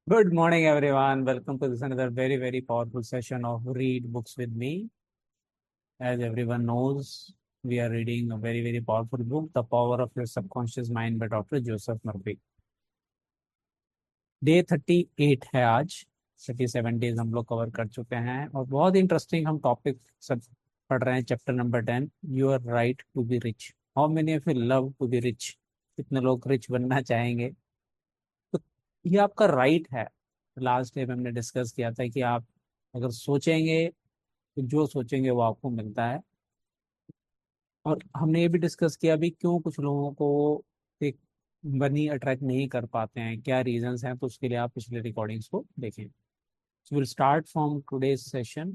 Good morning, everyone. Welcome to this another very powerful session of Read Books with me. As everyone knows, we are reading a very powerful book, The Power of Your Subconscious Mind by Dr. Joseph Murphy. Day 38 है आज। 37 days हम लोग cover कर चुके हैं और बहुत interesting हम टॉपिक सब पढ़ रहे हैं। Chapter number 10, you are right to be rich. How many of you love to be rich? कितने लोग रिच बनना चाहेंगे? तो ये आपका राइट है। लास्ट टाइम हमने डिस्कस किया था कि आप अगर सोचेंगे तो जो सोचेंगे वो आपको मिलता है। और हमने ये भी डिस्कस किया भी क्यों कुछ लोगों को एक मनी अट्रैक्ट नहीं कर पाते हैं, क्या रीजंस हैं। तो उसके लिए आप पिछले रिकॉर्डिंग्स को देखें। So we'll start from today's session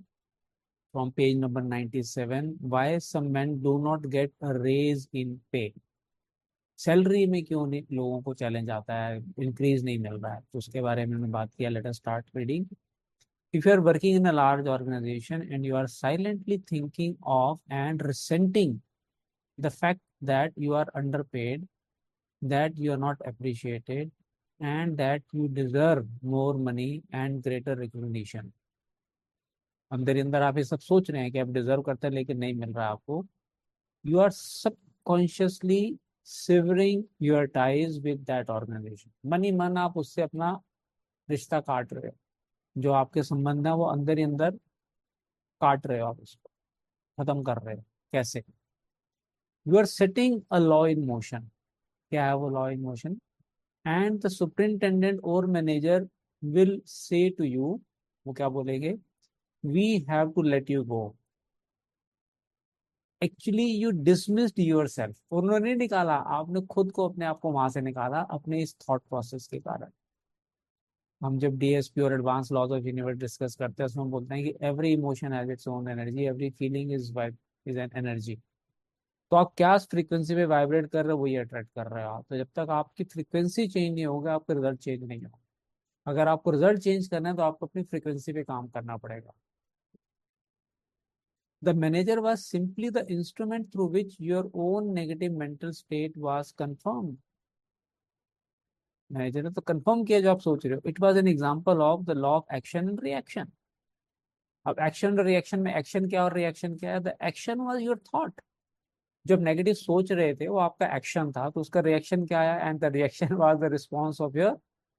from page number 97. Why some men do not get a raise in pay? Salary में क्यों नहीं लोगों को चैलेंज आता है, इंक्रीज नहीं मिल रहा है, तो उसके बारे में हमने बात किया। Let us start reading. If you are working in a large organization and you are silently thinking of and resenting the fact that you are underpaid, that you are not appreciated, and that you deserve more money and greater recognition, अंदर ही अंदर आप ये सब सोच रहे हैं कि आप डिजर्व करते हैं लेकिन नहीं मिल रहा आपको। You are subconsciously severing your ties with that organisation. मन ही मन आप उससे अपना रिश्ता काट रहे हो। जो आपके संबंध है वो अंदर ही अंदर काट रहे हो, आप उसको खत्म कर रहे हो। कैसे? You are setting a law in motion. क्या है वो law in motion? And the superintendent और manager will say to you, वो क्या बोलेंगे? We have to let you go. Actually you dismissed yourself. उन्होंने नहीं निकाला, आपने खुद को अपने आप को वहां से निकाला अपने इस थॉट प्रोसेस के कारण। हम जब डीएसपी और advance laws of universe discuss करते हैं उसमें हम बोलते हैं कि every emotion has its own energy, every feeling is an energy. तो आप क्या फ्रीक्वेंसी पे वाइब्रेट कर रहे हो वही अट्रैक्ट कर रहे हो आप। तो जब तक आपकी फ्रीक्वेंसी चेंज नहीं होगा आपका रिजल्ट चेंज नहीं होगा। अगर आपको रिजल्ट चेंज करना है तो आपको अपनी फ्रीक्वेंसी पे काम करना पड़ेगा। The manager was simply the instrument through which your own negative mental state was confirmed. Manager ने तो कंफर्म किया जो आप सोच रहे हो। It was an example of the law of action and reaction. अब एक्शन और रिएक्शन में एक्शन क्या और रिएक्शन क्या है? The action was your thought. जब नेगेटिव सोच रहे थे वो आपका एक्शन था, तो उसका रिएक्शन क्या आया? And the reaction was the response of your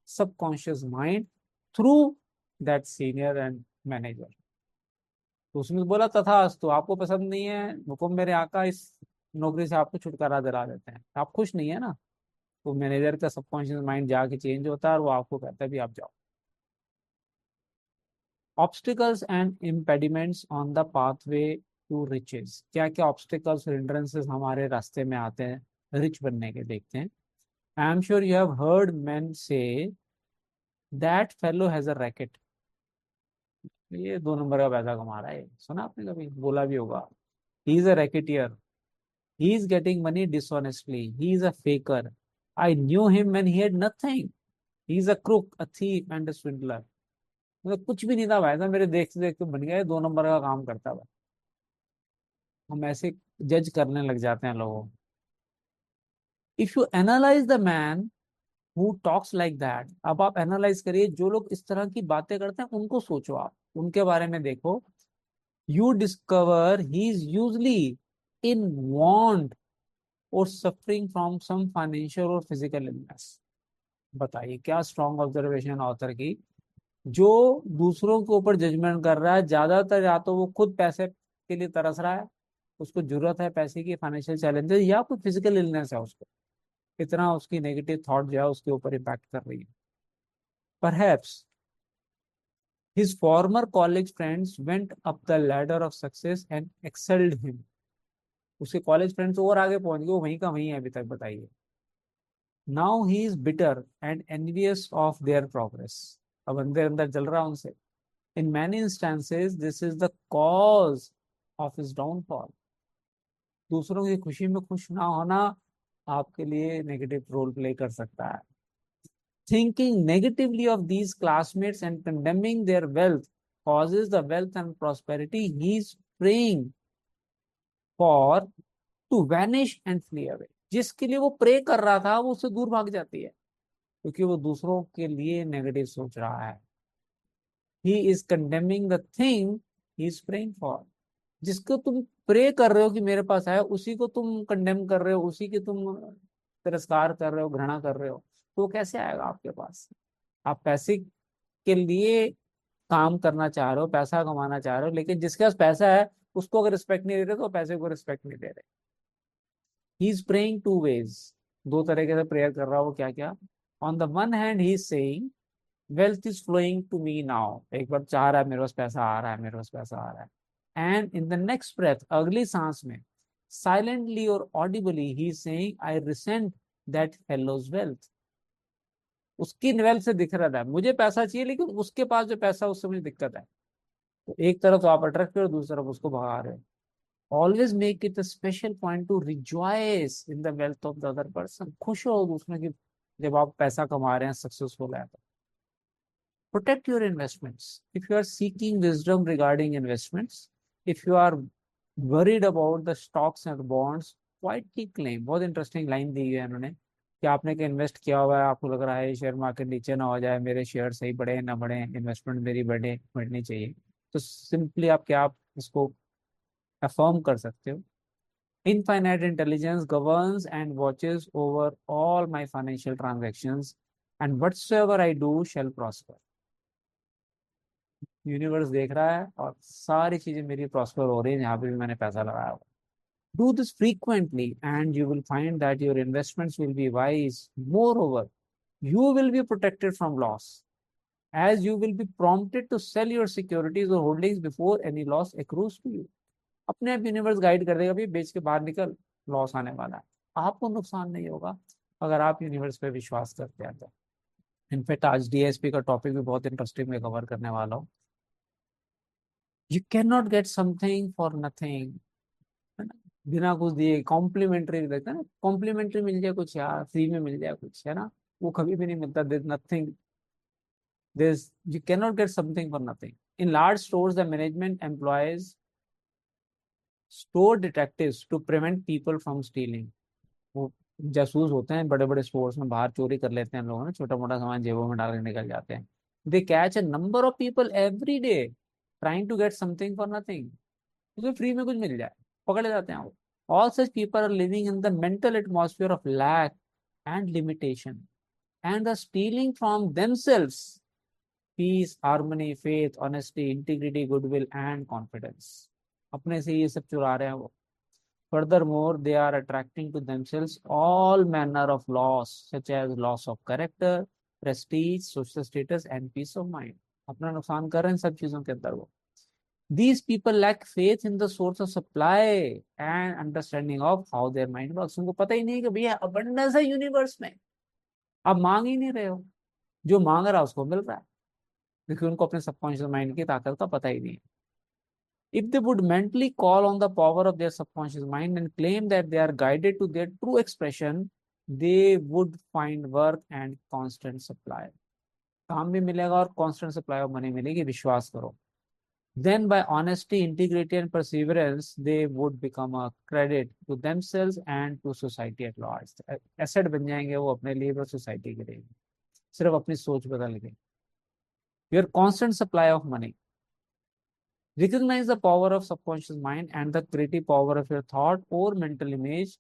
subconscious mind through that senior and manager. तो उसने बोला तथास्तु, आपको पसंद नहीं है हुक्म मेरे आका, इस नौकरी से आपको छुटकारा दिला देते हैं। आप खुश नहीं है ना, तो मैनेजर का सबकॉन्शियस माइंड जाके चेंज होता है और वो आपको कहता है भी आप जाओ। Obstacles and impediments on the pathway to riches. क्या क्या ऑब्स्टिकल्स और हिंड्रेंसेस हमारे रास्ते में आते हैं रिच बनने के? देखते हैं। I am sure you have heard man say that fellow has a racket. ये 2 नंबर का पैसा कमा रहा है, सुना आपने कभी? बोला भी होगा। He is a racketeer, he is getting money dishonestly, he is a faker, I knew him when he had nothing, he is a crook, a thief and a swindler। मतलब कुछ भी नहीं था भाई साहब, मेरे देखते देखते बन गया, 2 नंबर का काम करता है। हम ऐसे जज करने लग जाते हैं लोगों को। If you analyse the man who talks like that, अब आप एनालाइज करिए जो लोग इस तरह की बातें करते हैं उनको सोचो, आप उनके बारे में देखो। You discover he is usually in want और सफरिंग फ्रॉम सम फाइनेंशियल और फिजिकल इलनेस। बताइए क्या स्ट्रॉन्ग ऑब्जर्वेशन ऑथर की। जो दूसरों के ऊपर जजमेंट कर रहा है ज्यादातर, या तो वो खुद पैसे के लिए तरस रहा है, उसको जरूरत है पैसे की, फाइनेंशियल चैलेंजेस, या कोई फिजिकल इलनेस है उसको। इतना उसकी नेगेटिव थॉट जो है उसके ऊपर इम्पैक्ट कर रही है। Perhaps his former college friends went up the ladder of success and excelled him। उसके कॉलेज फ्रेंड्स और आगे पहुंच गए, वो वहीं का वहीं है अभी तक। बताइए। Now he is bitter and envious of their progress. अब अंदर अंदर जल रहा उनसे। In many instances this is the cause of his downfall. दूसरों की खुशी में खुश ना होना आपके लिए नेगेटिव रोल प्ले कर सकता है। Thinking negatively of these classmates and condemning there wealth causes the wealth and prosperity he is praying for to vanish and flee away। जिसके लिए वो प्रे कर रहा था वो उससे दूर भाग जाती है। क्योंकि वो दूसरों के लिए नेगेटिव सोच रहा है। He is condemning the thing he is praying for. जिसको तुम प्रे कर रहे हो कि मेरे पास आए, उसी को तुम कंडेम कर रहे हो, उसी की तुम तिरस्कार कर रहे हो, घृणा कर रहे हो, तो वो कैसे आएगा आपके पास? आप पैसे के लिए काम करना चाह रहे हो, पैसा कमाना चाह रहे हो, लेकिन जिसके पास पैसा है उसको अगर रिस्पेक्ट नहीं दे रहे तो पैसे को रिस्पेक्ट नहीं दे रहे। He is praying two ways, दो तरीके से प्रेयर कर रहा है वो। क्या क्या? On the one hand he is saying wealth is flowing to me now, एक बार चाह रहा है मेरे पास पैसा आ रहा है, मेरे पास पैसा आ रहा है। And in the next breath, अगली सांस में, साइलेंटली और audibly he is saying I resent that fellow's wealth. उसकी वेल्थ से दिख रहा है मुझे पैसा चाहिए, लेकिन उसके पास जो पैसा है उससे मुझे दिक्कत है। तो एक तरफ तो आप अट्रैक्ट करो, दूसरी तरफ उसको भगा रहे हो। Always make it a special point two rejoice in the wealth of the other person. खुश हो दूसरों की, जब आप पैसा कमा रहे हैं, सक्सेसफुल है तो। Protect your investments. If you are seeking wisdom regarding investments, if you are worried about the stocks and bonds, quietly claim। बहुत इंटरेस्टिंग लाइन दी है उन्होंने कि आपने क्या इन्वेस्ट किया हुआ है, आपको लग रहा है शेयर मार्केट नीचे ना हो जाए, मेरे शेयर सही बढ़े ना बढ़े, इन्वेस्टमेंट मेरी बढ़नी चाहिए। तो सिंपली आप क्या, आप इसको अफर्म कर सकते हो। Infinite intelligence governs and watches over all my financial transactions, and whatsoever I do shall prosper। Universe देख रहा है और सारी चीजें मेरी प्रॉस्पर हो रही है जहां पे भी मैंने पैसा लगाया हुआ। Do this frequently and you will find that your investments will be wise. More over, you will be protected from loss, as you will be prompted to sell your securities or holdings before any loss accrues to you। अपने आप universe guide कर देगा, भाई बेच के बाहर निकल, loss आने वाला है। आपको नुकसान नहीं होगा अगर आप यूनिवर्स पे विश्वास करते हैं तो। इनफैक्ट आज डीएसपी का टॉपिक भी बहुत इंटरेस्टिंग मैं कवर करने वाला हूँ। You can not get something for nothing, है ना? बिना कुछ दिए कॉम्प्लीमेंट्री देता है ना, कॉम्प्लीमेंट्री मिल जाए कुछ यार, फ्री में मिल जाए कुछ, है ना? वो कभी भी नहीं मिलता। There nothing, there, you can not get something for nothing. In large stores the management employs store detectives to prevent people from stealing. वो जासूस होते हैं बड़े बड़े स्टोर्स में, बाहर चोरी कर लेते हैं लोग ना, छोटा मोटा सामान जेबों में डाल के निकल जाते हैं। They catch a number of people every day trying to get something for nothing. उसे फ्री में कुछ मिल जाए, पकड़े जाते हैं वो। All such people are living in the mental atmosphere of lack and limitation and the stealing from themselves peace, harmony, faith, honesty, integrity, goodwill and confidence. अपने से ये सब चुरा रहे हैं वो। Furthermore, they are attracting to themselves all manner of loss, such as loss of character, prestige, social status, and peace of mind। अपना नुकसान कर रहे हैं सब चीजों के अंदर वो। These people lack faith in the source of supply and understanding of how their mind works। उनको पता ही नहीं कि भैया abundance है यूनिवर्स में, आप मांग ही नहीं रहे हो, जो मांग रहा है उसको मिल रहा है, क्योंकि उनको अपने सबकॉन्शियस माइंड की ताकत का पता ही नहीं है। If they would mentally call on the power of their subconscious mind and claim that they are guided to their true expression, they would find work and constant supply। काम भी मिलेगा और constant supply of money मिलेगी, विश्वास करो। Then by honesty, integrity and perseverance, they would become a credit to themselves and to society at large। Asset बन जाएंगे वो अपने लिए और सोसाइटी के लिए, सिर्फ अपनी सोच बदल के। Your constant supply of money। Recognize the power of subconscious mind and the creative power of your thought or mental image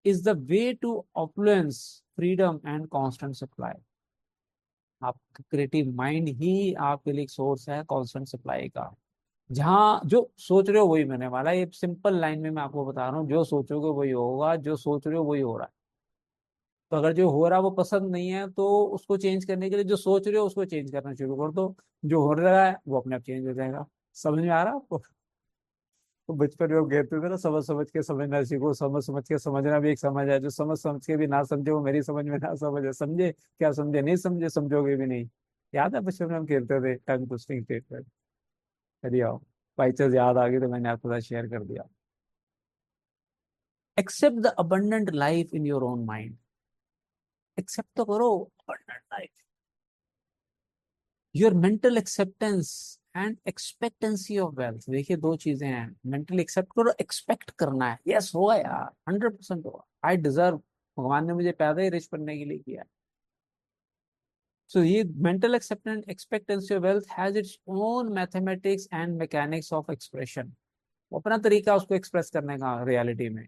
is the way to affluence, freedom and constant supply। आपका creative mind ही आपके लिए एक source है constant supply का। जहाँ जो सोच रहे हो वही मिलने वाला है। ये सिंपल लाइन में मैं आपको बता रहा हूँ, जो सोचोगे वही होगा, जो सोच रहे हो वही हो रहा है। तो अगर जो हो रहा है वो पसंद नहीं है तो उसको चेंज करने के लिए जो सोच रहे हो उसको चेंज करना शुरू कर दो, जो हो रहा है वो अपने आप चेंज हो जाएगा। समझ में आ रहा है आपको? तो बचपन में वो कहते थे ना, समझ समझ के समझना सीखो, समझ समझ के समझना भी एक समझ है, जो समझ समझ के भी ना समझे वो मेरी समझ में ना समझ है। समझे क्या समझे, नहीं समझे समझोगे भी नहीं। याद है बचपन में हम खेलते थे टंग ट्विस्टिंग स्टेटमेंट। चलिए आओ, बाई चांस याद आ गई तो मैंने आपके साथ शेयर कर दिया। Accept the abundant life in your own mind. Accept तो करो abundant life. Your mental acceptance and expectancy of wealth. देखिए दो चीजें हैं, मेंटली एक्सेप्ट करो, एक्सपेक्ट करना है यस होगा यार, 100% होगा, आई डिजर्व, भगवान ने मुझे पैदा ही रिच बनने के लिए किया है। So ये mental expectancy of wealth has its own mathematics and mechanics of expression. अपना तरीका उसको एक्सप्रेस करने का रियलिटी में.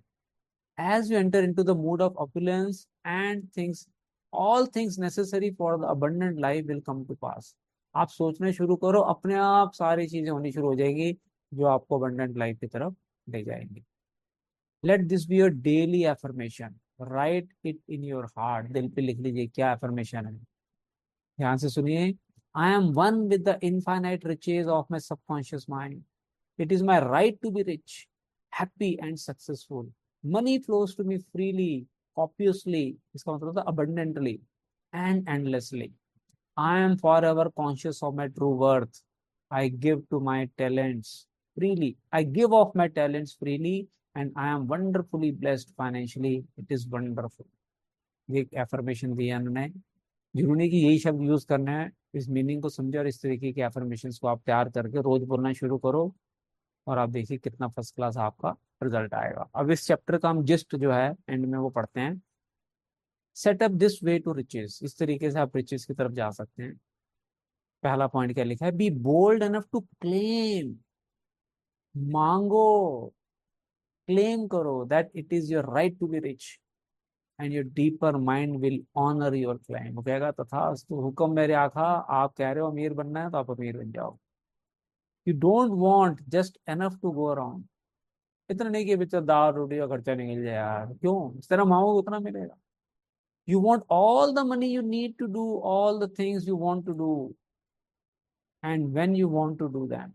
As you enter into the mood of opulence and things, all things necessary for the abundant life will come to pass. आप सोचने शुरू करो, अपने आप सारी चीजें होनी शुरू हो जाएगी जो आपको abundant life की तरफ ले जाएंगी. Let this be your daily affirmation. Write it in your heart. दिल पे लिख लीजिए क्या affirmation है. ध्यान से सुनिए. I am one with the infinite riches of my subconscious mind. It is my right to be rich, happy and successful. Money flows to me freely, copiously, इसका मतलब था abundantly and endlessly. I am forever conscious of my true worth. I give to my talents freely. I give off my talents freely and I am wonderfully blessed financially. It is wonderful. ये affirmation दिया उन्होंने. जरूरी नहीं कि यही शब्द use करना है. इस मीनिंग को समझो और इस तरीके के एफर्मेशन को आप तैयार करके रोज बोलना शुरू करो और आप देखिए कितना फर्स्ट क्लास आपका रिजल्ट आएगा. अब इस चैप्टर का हम जिस्ट जो है एंड में वो पढ़ते हैं. Set up this way to riches. इस तरीके से आप रिचेस की तरफ जा सकते हैं. पहला पॉइंट क्या लिखा है? Be bold enough to claim. मांगो, क्लेम करो that it is your right to be rich and your deeper mind will honour your claim. वो कहेगा तथास्तु, हुक्म मेरे आका, आप कह रहे हो अमीर बनना है तो आप अमीर बन जाओ. You don't want just enough to go around. इतना नहीं कि बच्चा दाल रोटी का खर्चा निकल जाए यार. क्यों? इस तरह मांगोगे उतना मिलेगा. You want all the money you need to do all the things you want to do and when you want to do them.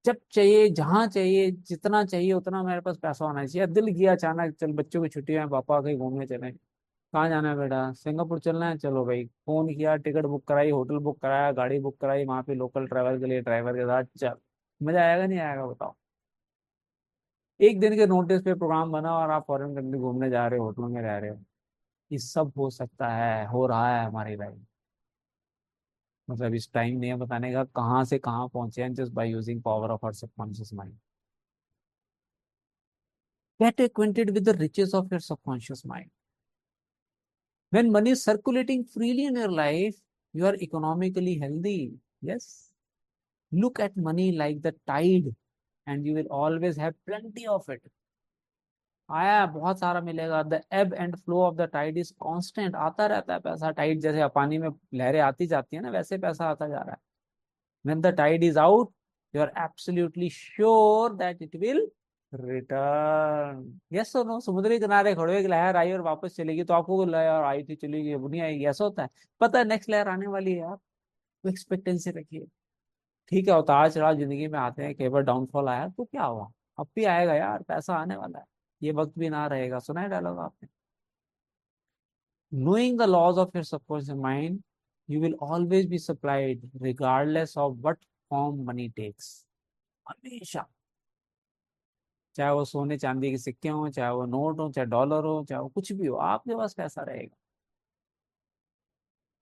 जब चाहिए, जहां चाहिए, जितना चाहिए उतना मेरे पास पैसा होना चाहिए. दिल किया अचानक, चल बच्चों की छुट्टियां हैं, पापा कहीं घूमने चले. कहाँ जाना है बेटा? सिंगापुर चलना है. चलो भाई, फोन किया, टिकट बुक कराई, होटल बुक कराया, गाड़ी बुक कराई, वहां पे लोकल ट्रैवल के लिए ड्राइवर के साथ चल. मजा आएगा नहीं आएगा बताओ? एक दिन के नोटिस पे प्रोग्राम बना और आप फॉरेन कंट्री घूमने जा रहे हो, होटलों में रह रहे हो. ये सब हो सकता है, हो रहा है हमारी लाइफ. मतलब इस टाइम नहीं है बताने का कहाँ से कहाँ पहुंचे हैं, just by using power of our subconscious mind. Get acquainted with the riches of your subconscious mind. When money is circulating freely in your life, you are economically healthy. Yes. Look at money like the tide and you will always have plenty of it. आया बहुत सारा मिलेगा. The ebb and flow of the tide is constant. आता रहता है पैसा. Tide जैसे पानी में लहरें आती जाती है ना, वैसे पैसा आता जा रहा है. When the tide is out, you are absolutely sure that it will return. Yes और नो? समुद्री किनारे खड़े हो, एक लहर आई और वापस चलेगी तो आपको लहर आई थी चली गई, वो नहीं आएगी. ऐसा होता है. पता है नेक्स्ट लहर आने वाली है यार. तो एक्सपेक्टेंसी रखिए. ठीक है, उतार चढ़ाव जिंदगी में आते हैं, कई बार डाउनफॉल आया तो क्या हुआ, अब भी आएगा यार. पैसा आने वाला है, ये वक्त भी ना रहेगा. सुना है डायलॉग आपने? Knowing the laws of your subconscious mind, you will always be supplied regardless of what form money takes. हमेशा. चाहे वो सोने चांदी के सिक्के हो, चाहे वो नोट हो, चाहे डॉलर हो, चाहे वो कुछ भी हो, आपके पास पैसा रहेगा.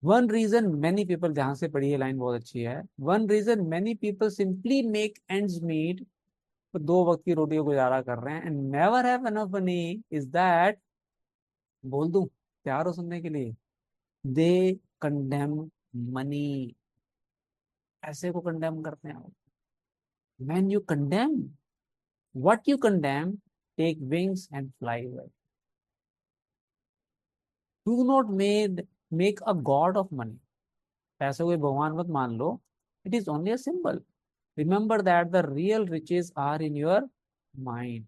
वन रीजन मेनी पीपल, ध्यान से पढ़िए, लाइन बहुत अच्छी है. One reason many people simply make ends meet, तो दो वक्त की रोटी को गुजारा कर रहे हैं, and never have enough money is that, बोल दूं, तैयार हो सुनने के लिए? They condemn money. ऐसे को कंडेम करते हैं. When you condemn what you condemn, take wings and fly away. Do not make a god of money. पैसे को भगवान मत मान लो. It is only a symbol. Remember that the real riches are in your mind.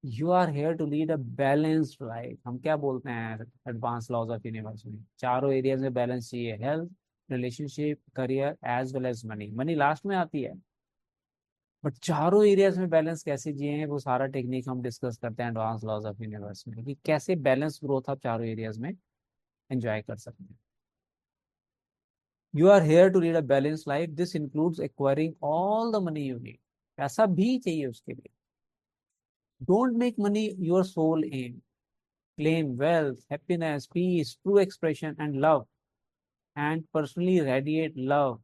You are here to lead a balanced life. हम क्या बोलते हैं एडवांस लॉज ऑफ यूनिवर्स में? चारों एरियाज में बैलेंस चाहिए. Health, relationship, career as well as money. Money last में आती है, बट चारों एरियाज में बैलेंस कैसे जिए हैं वो सारा टेक्निक हम डिस्कस करते हैं एडवांस लॉज ऑफ यूनिवर्स में, कि कैसे बैलेंस ग्रोथ आप चारों एरियाज में एंजॉय कर सकते हैं. You are here to lead a balance life. This includes acquiring all the money you need. पैसा भी चाहिए उसके लिए. Don't make money your sole aim. Claim wealth, happiness, peace, true expression, and love, and personally radiate love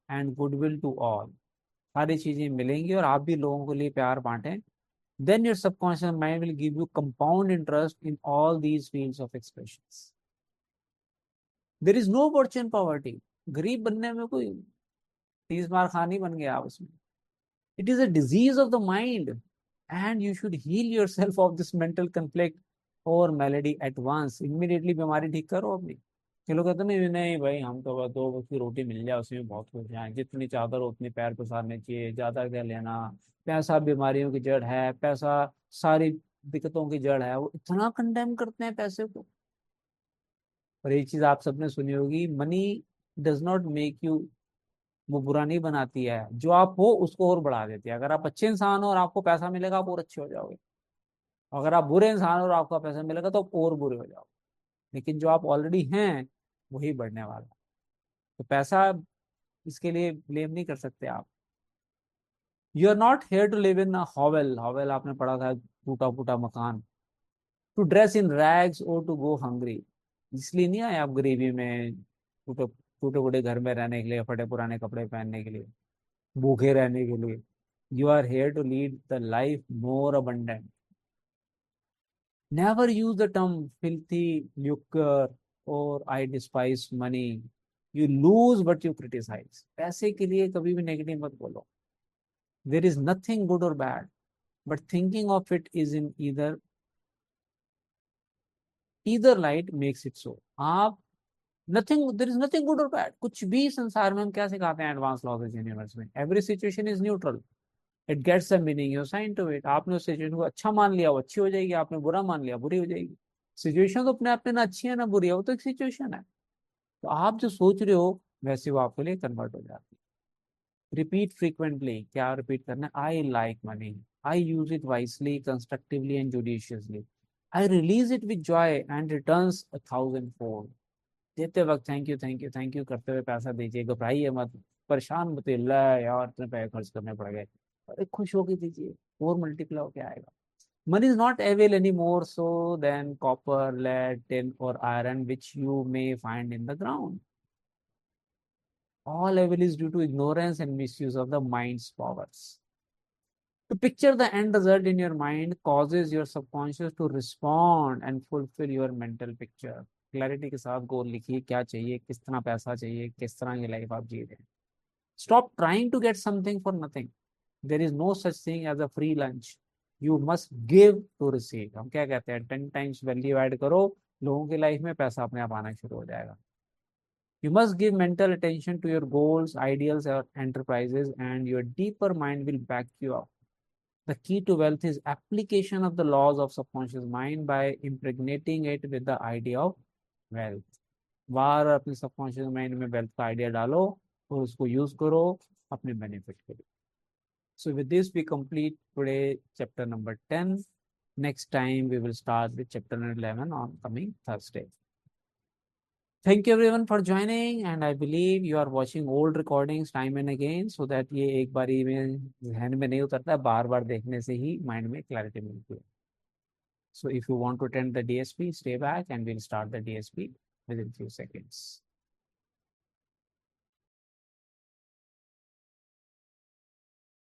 and goodwill to all. सारी चीजें मिलेंगी और आप भी लोगों के लिए प्यार बांटें. Then your subconscious mind will give you compound interest in all these fields of expressions. There is no virtue in poverty. गरीब बनने में कोई 30 मार खानी बन गया आप उसमें। It is a disease of the mind and you should heal yourself of this mental conflict और मेलेडी एट वंस। इमीडिएटली बीमारी ठीक करो अपनी। ये लोग कहते नहीं नहीं भाई, हम तो बस 2 वक्त की रोटी मिल जाए उसी में बहुत खुश हैं, जितनी चादर उतनी पैर पसारने चाहिए, ज्यादा क्या लेना। पैसा बीमारियों की जड़ है, पैसा सारी दिक्कतों की जड़ है। वो इतना कंडेम करते हैं पैसे को। और एक चीज आप सबने सुनी होगी, money does not make you, वो बुरा नहीं बनाती है, जो आप हो उसको और बढ़ा देती है। अगर आप अच्छे इंसान हो और आपको पैसा मिलेगा, आप और अच्छे हो जाओगे। अगर आप बुरे इंसान हो और आपको पैसा मिलेगा तो आप और बुरे हो जाओगे। लेकिन जो आप ऑलरेडी हैं वही बढ़ने वाला है। तो पैसा, इसके लिए ब्लेम नहीं कर सकते आप। You are not here to live in hovel. Hovel आपने पढ़ा था, टूटा फूटा मकान। टू ड्रेस इन रैग्स और टू गो हंग्री। इसलिए नहीं आए आप गरीबी में, टूटे टूटे फूटे घर में रहने के लिए, फटे पुराने कपड़े पहनने के लिए, भूखे रहने के लिए। You are here to lead the life more abundant. Never use the term filthy, lucre और I despise money. You lose but you criticise. पैसे के लिए कभी भी नेगेटिव मत बोलो। देर इज नथिंग गुड और bad, but thinking of it is in either light makes it so. आप nothing, there is nothing good और बैड, कुछ भी संसार में। हम क्या सिखाते हैं एडवांस लॉज यूनिवर्स में? Every situation is neutral, it gets a meaning, you sign to it. आपने उस सिचुएशन को अच्छा मान लिया, वो अच्छी हो जाएगी। आपने बुरा मान लिया, बुरी हो जाएगी। सिचुएशन तो अपने आप में ना अच्छी है ना बुरी है, वो तो एक सिचुएशन है। तो आप जो सोच रहे हो वैसे वो आपके लिए कन्वर्ट हो जाती है। Repeat frequently. क्या रिपीट करना है? I like money, I use it wisely, constructively and judiciously, I release it with Joy and returns 1,000 fold. देते वक्त thank you thank you thank you करते हुए पैसा दीजिए, घबराइए मत, परेशान मत होइए, "ले यार इतने पैसे खर्च करने पड़ गए"। अरे खुश होके दीजिए, और मल्टीप्लाई होके आएगा। Money is not available anymore so than copper, lead, tin or iron which you may find in the ground. All evil is due to ignorance and misuse of the mind's powers. To picture the end result in your mind causes your subconscious to respond and fulfill your mental picture. Clarity के साथ गोल लिखिए, क्या चाहिए, किस तरह पैसा चाहिए, किस तरह की लाइफ आप जी रहे हैं। Stop trying to get something for nothing. There is no such thing as a free lunch. You must give to receive. हम क्या कहते हैं, 10 times वैल्यू ऐड करो, लोगों की लाइफ में पैसा अपने आप आना शुरू हो जाएगा। You must give mental attention to your goals, ideals, or enterprises, and your deeper mind will back you up. The key to wealth is application of the laws of subconscious mind by impregnating it with the idea of wealth. बार अपने subconscious mind में wealth का idea डालो और उसको use करो अपने benefit के लिए। So with this we complete today chapter number 10. Next time we will start with chapter 11 on coming Thursday. Thank you everyone for joining, and I believe you are watching old recordings time and again so that ये एक बारी में ध्यान में नहीं उतरता, बार बार देखने से ही माइंड में क्लैरिटी मिलती है। So if you want to attend the DSP, stay back and we'll start the DSP within few seconds.